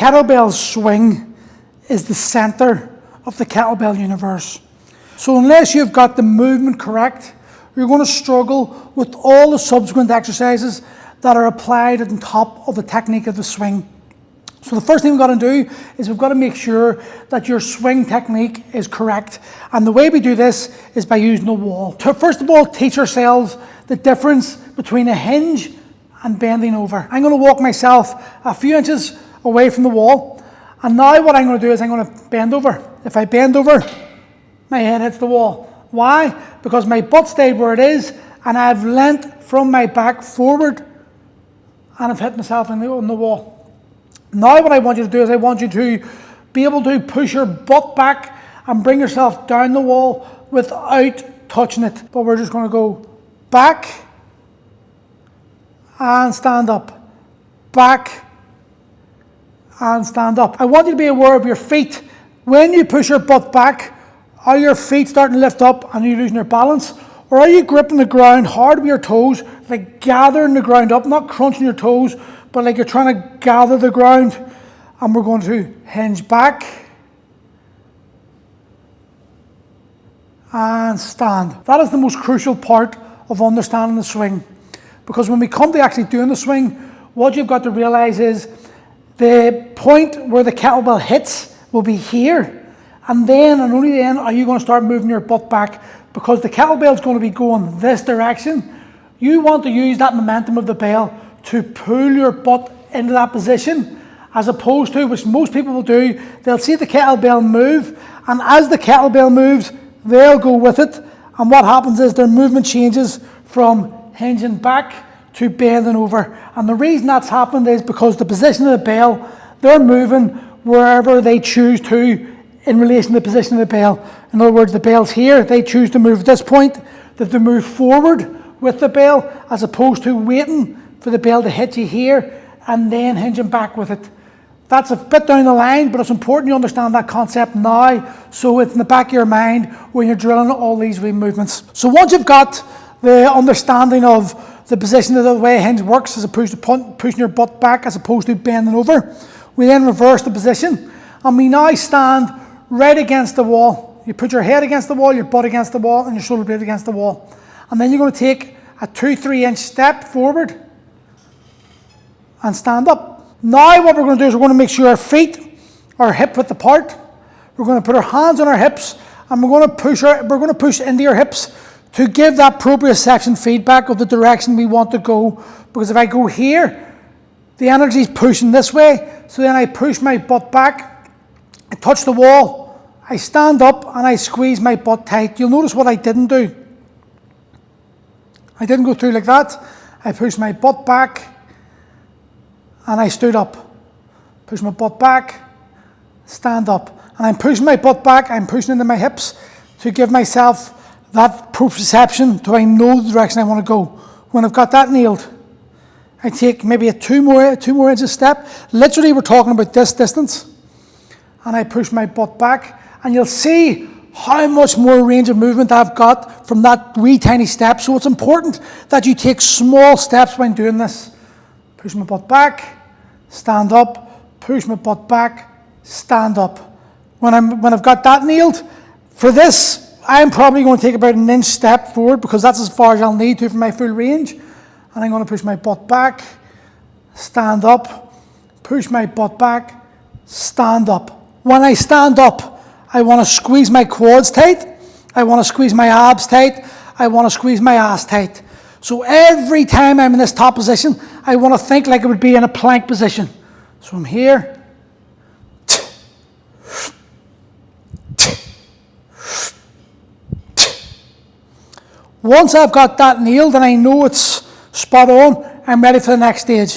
kettlebell swing is the center of the kettlebell universe. So unless you've got the movement correct, you're going to struggle with all the subsequent exercises that are applied on top of the technique of the swing. So the first thing we've got to do is we've got to make sure that your swing technique is correct. And the way we do this is by using the wall. To first of all, teach ourselves the difference between a hinge and bending over. I'm going to walk myself a few inches away from the wall. And now what I'm going to do is I'm going to bend over. If I bend over, my head hits the wall. Why? Because my butt stayed where it is and I've leant from my back forward and I've hit myself on the wall. Now what I want you to do is I want you to be able to push your butt back and bring yourself down the wall without touching it. But we're just going to go back and stand up. Back and stand up. I want you to be aware of your feet. When you push your butt back, are your feet starting to lift up and are you losing your balance? Or are you gripping the ground hard with your toes, like gathering the ground up, not crunching your toes, but like you're trying to gather the ground? And we're going to hinge back and stand. That is the most crucial part of understanding the swing. Because when we come to actually doing the swing, what you've got to realize is the point where the kettlebell hits will be here. And then, and only then, are you going to start moving your butt back, because the kettlebell is going to be going this direction. You want to use that momentum of the bell to pull your butt into that position, as opposed to, which most people will do, they'll see the kettlebell move, and as the kettlebell moves, they'll go with it. And what happens is their movement changes from hinging back to bending over. And the reason that's happened is because the position of the bell, they're moving wherever they choose to in relation to the position of the bell. In other words, the bell's here, they choose to move at this point, that they move forward with the bell, as opposed to waiting for the bell to hit you here and then hinging back with it. That's a bit down the line, but it's important you understand that concept now, so it's in the back of your mind when you're drilling all these wee movements. So once you've got the understanding of the position of the way a hinge works, as opposed to pushing your butt back as opposed to bending over, we then reverse the position and we now stand right against the wall. You put your head against the wall, your butt against the wall, and your shoulder blade against the wall. And then you're going to take a 2-3 inch step forward and stand up. Now what we're going to do is we're going to make sure our feet are hip width apart. We're going to put our hands on our hips and we're going to push into our hips to give that proprioception feedback of the direction we want to go. Because if I go here, the energy is pushing this way, so then I push my butt back, I touch the wall, I stand up and I squeeze my butt tight. You'll notice what I didn't do. I didn't go through like that. I pushed my butt back and I stood up. Push my butt back, stand up. And I'm pushing my butt back, I'm pushing into my hips to give myself that proprioception, so I know the direction I want to go. When I've got that nailed, I take maybe a two more inches step. Literally we're talking about this distance. And I push my butt back, and you'll see how much more range of movement I've got from that wee tiny step. So it's important that you take small steps when doing this. Push my butt back, stand up, push my butt back, stand up. When I've got that nailed, for this, I'm probably going to take about an inch step forward, because that's as far as I'll need to for my full range. And I'm going to push my butt back, stand up, push my butt back, stand up. When I stand up, I want to squeeze my quads tight, I want to squeeze my abs tight, I want to squeeze my ass tight. So every time I'm in this top position, I want to think like it would be in a plank position. So I'm here. Once I've got that nailed and I know it's spot on, I'm ready for the next stage.